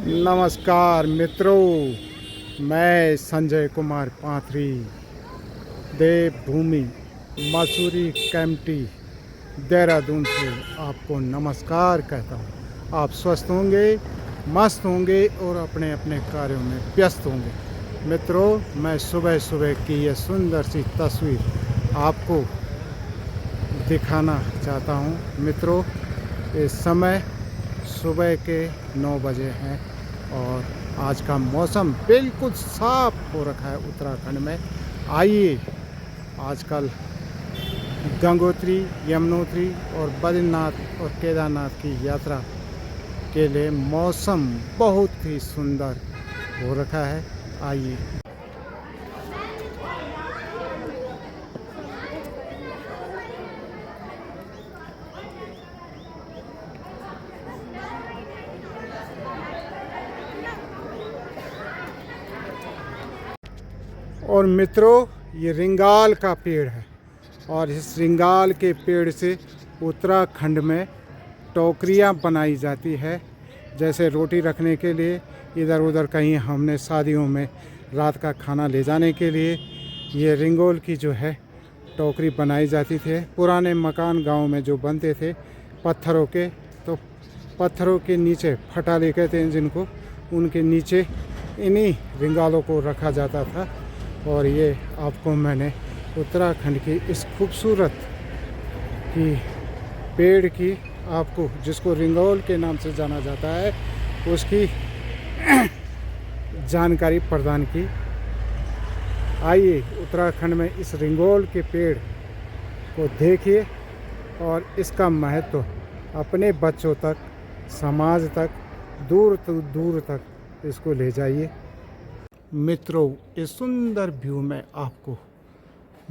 नमस्कार मित्रों, मैं संजय कुमार पाथरी देवभूमि मसूरी कैंपटी देहरादून से आपको नमस्कार कहता हूँ। आप स्वस्थ होंगे, मस्त होंगे और अपने अपने कार्यों में व्यस्त होंगे। मित्रों, मैं सुबह सुबह की ये सुंदर सी तस्वीर आपको दिखाना चाहता हूँ। मित्रों, इस समय सुबह के 9 बजे हैं और आज का मौसम बिल्कुल साफ हो रखा है उत्तराखंड में। आइए आजकल गंगोत्री, यमुनोत्री और बद्रीनाथ और केदारनाथ की यात्रा के लिए मौसम बहुत ही सुंदर हो रखा है। आइए। और मित्रों, ये रिंगाल का पेड़ है और इस रिंगाल के पेड़ से उत्तराखंड में टोकरियाँ बनाई जाती है, जैसे रोटी रखने के लिए, इधर उधर कहीं हमने शादियों में रात का खाना ले जाने के लिए ये रिंगोल की जो है टोकरी बनाई जाती थी। पुराने मकान गांव में जो बनते थे पत्थरों के, तो पत्थरों के नीचे फटाले कहते हैं जिनको, उनके नीचे इन्हीं रिंगालों को रखा जाता था। और ये आपको मैंने उत्तराखंड की इस खूबसूरत की पेड़ की, आपको जिसको रिंगोल के नाम से जाना जाता है, उसकी जानकारी प्रदान की। आइए उत्तराखंड में इस रिंगोल के पेड़ को देखिए और इसका महत्व अपने बच्चों तक, समाज तक, दूर तक इसको ले जाइए। मित्रों, इस सुंदर व्यू में आपको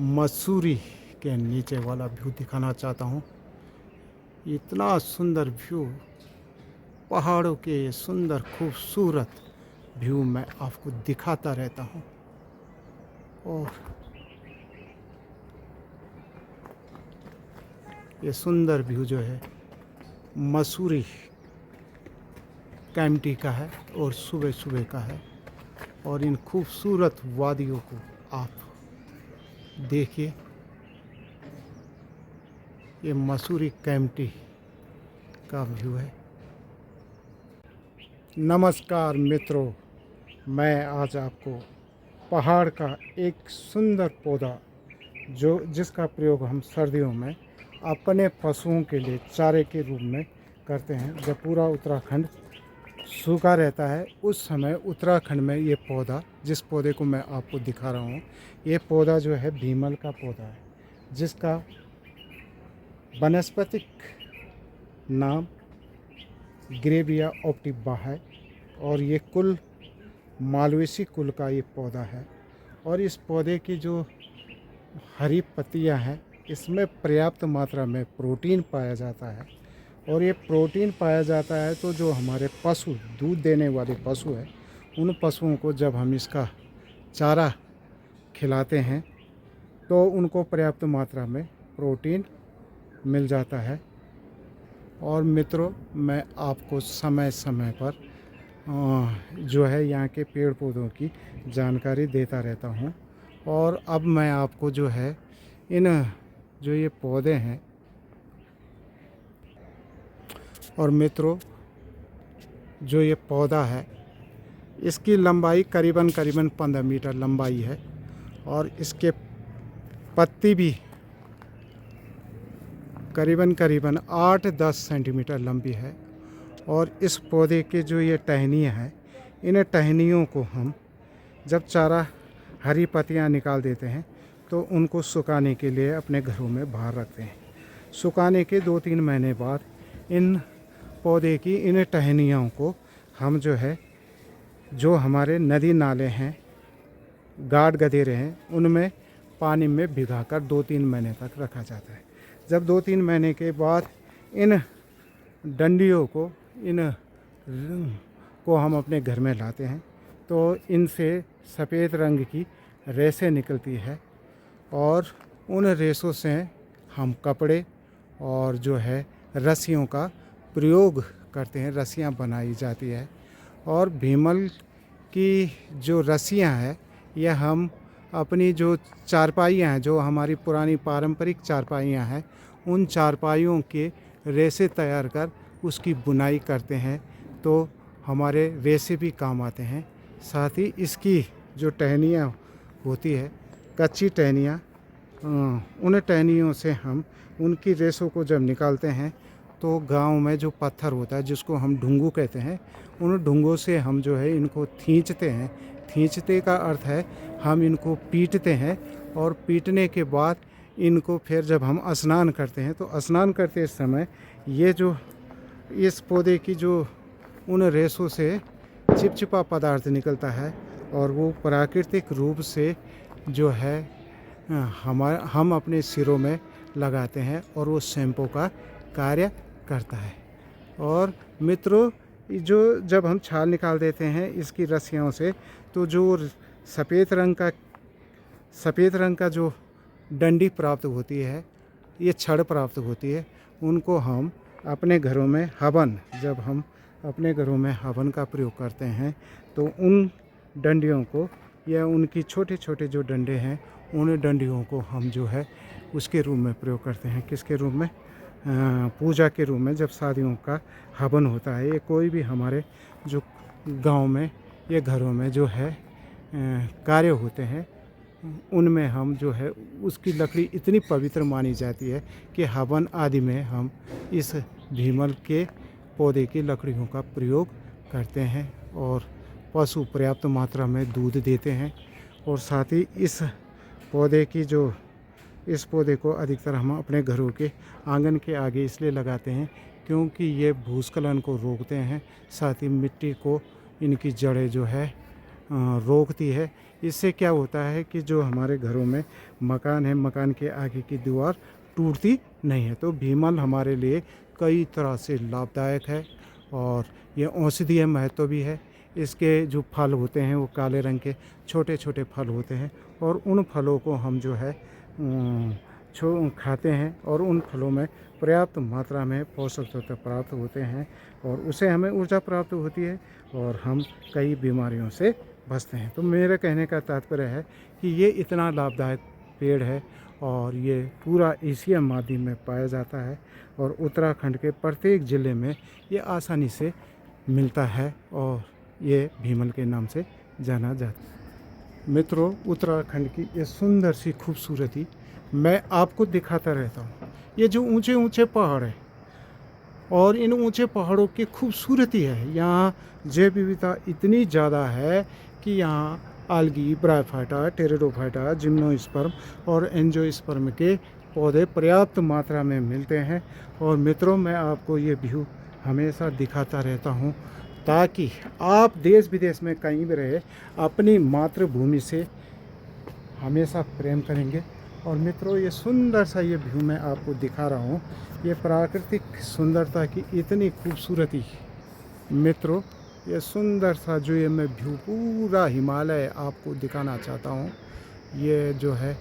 मसूरी के नीचे वाला व्यू दिखाना चाहता हूँ। इतना सुंदर व्यू, पहाड़ों के सुंदर खूबसूरत व्यू मैं आपको दिखाता रहता हूँ। और ये सुंदर व्यू जो है मसूरी कैंपटी का है और सुबह सुबह का है। और इन खूबसूरत वादियों को आप देखिए। ये मसूरी कैंपटी का व्यू है। नमस्कार मित्रों, मैं आज आपको पहाड़ का एक सुंदर पौधा जिसका प्रयोग हम सर्दियों में अपने पशुओं के लिए चारे के रूप में करते हैं। जब पूरा उत्तराखंड सूखा रहता है उस समय उत्तराखंड में ये पौधा, जिस पौधे को मैं आपको दिखा रहा हूँ, ये पौधा जो है भीमल का पौधा है, जिसका वनस्पतिक नाम ग्रेविया ऑप्टिबा है। और ये कुल मालवेसी कुल का ये पौधा है। और इस पौधे की जो हरी पत्तियां हैं, इसमें पर्याप्त मात्रा में प्रोटीन पाया जाता है। और ये प्रोटीन पाया जाता है तो जो हमारे पशु, दूध देने वाले पशु हैं, उन पशुओं को जब हम इसका चारा खिलाते हैं तो उनको पर्याप्त मात्रा में प्रोटीन मिल जाता है। और मित्रों, मैं आपको समय समय पर जो है यहाँ के पेड़ पौधों की जानकारी देता रहता हूँ। और अब मैं आपको जो है इन जो ये पौधे हैं, और मित्रों जो ये पौधा है, इसकी लंबाई करीबन 15 मीटर लंबाई है और इसके पत्ती भी करीबन 8-10 सेंटीमीटर लंबी है। और इस पौधे के जो ये टहनियाँ हैं, इन टहनियों को हम जब चारा हरी पत्तियाँ निकाल देते हैं तो उनको सुखाने के लिए अपने घरों में बाहर रखते हैं। सुखाने के 2-3 महीने बाद इन पौधे की इन टहनियों को हम जो है, जो हमारे नदी नाले हैं, गाड गदेरे हैं, उनमें पानी में भिगाकर 2-3 महीने तक रखा जाता है। जब 2-3 महीने के बाद इन डंडियों को, इन को हम अपने घर में लाते हैं तो इनसे सफ़ेद रंग की रेशें निकलती है। और उन रेशों से हम कपड़े और जो है रस्सियों का प्रयोग करते हैं, रस्सियाँ बनाई जाती है। और भीमल की जो रस्सियाँ हैं, यह हम अपनी जो चारपाइयाँ हैं, जो हमारी पुरानी पारंपरिक चारपाइयाँ हैं, उन चारपाइयों के रेसे तैयार कर उसकी बुनाई करते हैं, तो हमारे रेसे भी काम आते हैं। साथ ही इसकी जो टहनियाँ होती है, कच्ची टहनियाँ, उन टहनियों से हम उनकी रेसों को जब निकालते हैं तो गांव में जो पत्थर होता है, जिसको हम ढुंगू कहते हैं, उन ढुंगों से हम जो है इनको खींचते हैं। खींचते का अर्थ है हम इनको पीटते हैं, और पीटने के बाद इनको फिर जब हम स्नान करते हैं तो स्नान करते समय ये जो इस पौधे की जो उन रेसों से चिपचिपा पदार्थ निकलता है, और वो प्राकृतिक रूप से जो है हम अपने सिरों में लगाते हैं, और वो शैम्पू का कार्य करता है। और मित्रों, जो जब हम छाल निकाल देते हैं इसकी रस्सियों से, तो जो सफ़ेद रंग का जो डंडी प्राप्त होती है, ये छड़ प्राप्त होती है, उनको हम अपने घरों में जब हम अपने घरों में हवन का प्रयोग करते हैं, तो उन डंडियों को, या उनकी छोटे छोटे जो डंडे हैं, उन डंडियों को हम जो है उसके रूप में प्रयोग करते हैं। किसके रूप में? पूजा के रूप में। जब शादियों का हवन होता है, ये कोई भी हमारे जो गांव में या घरों में जो है कार्य होते हैं, उनमें हम जो है उसकी लकड़ी इतनी पवित्र मानी जाती है कि हवन आदि में हम इस भीमल के पौधे की लकड़ियों का प्रयोग करते हैं, और पशु पर्याप्त मात्रा में दूध देते हैं। और साथ ही इस पौधे को अधिकतर हम अपने घरों के आंगन के आगे इसलिए लगाते हैं क्योंकि ये भूस्खलन को रोकते हैं, साथ ही मिट्टी को इनकी जड़ें जो है रोकती है। इससे क्या होता है कि जो हमारे घरों में मकान है, मकान के आगे की दीवार टूटती नहीं है। तो भीमल हमारे लिए कई तरह से लाभदायक है, और ये औषधीय महत्व भी है। इसके जो फल होते हैं वो काले रंग के छोटे छोटे फल होते हैं, और उन फलों को हम जो है खाते हैं, और उन फलों में पर्याप्त मात्रा में पोषक तत्व प्राप्त होते हैं, और उससे हमें ऊर्जा प्राप्त होती है, और हम कई बीमारियों से बचते हैं। तो मेरे कहने का तात्पर्य है कि ये इतना लाभदायक पेड़ है, और ये पूरा एशिया महाद्वीप में पाया जाता है, और उत्तराखंड के प्रत्येक ज़िले में ये आसानी से मिलता है, और ये भीमल के नाम से जाना जाता है। मित्रों, उत्तराखंड की ये सुंदर सी खूबसूरती मैं आपको दिखाता रहता हूँ। ये जो ऊंचे ऊंचे पहाड़ है, और इन ऊंचे पहाड़ों की खूबसूरती है, यहाँ जैव विविधता इतनी ज़्यादा है कि यहाँ आल्गी, ब्रायोफाइटा, टेरिडोफाइटा, जिम्नोस्पर्म और एंजियोस्पर्म के पौधे पर्याप्त मात्रा में मिलते हैं। और मित्रों, मैं आपको ये व्यू हमेशा दिखाता रहता हूँ, ताकि आप देश विदेश में कहीं भी रहे, अपनी मातृभूमि से हमेशा प्रेम करेंगे। और मित्रों, ये सुंदर सा ये व्यू मैं आपको दिखा रहा हूँ, ये प्राकृतिक सुंदरता की इतनी खूबसूरती। मित्रों, ये सुंदर सा जो ये मैं व्यू पूरा हिमालय आपको दिखाना चाहता हूँ, ये जो है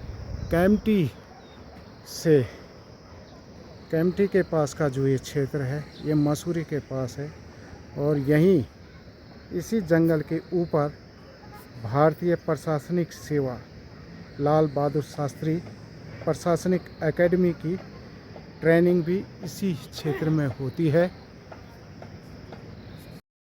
कैम्पटी के पास का जो ये क्षेत्र है, ये मसूरी के पास है। और यहीं इसी जंगल के ऊपर भारतीय प्रशासनिक सेवा लाल बहादुर शास्त्री प्रशासनिक एकेडमी की ट्रेनिंग भी इसी क्षेत्र में होती है।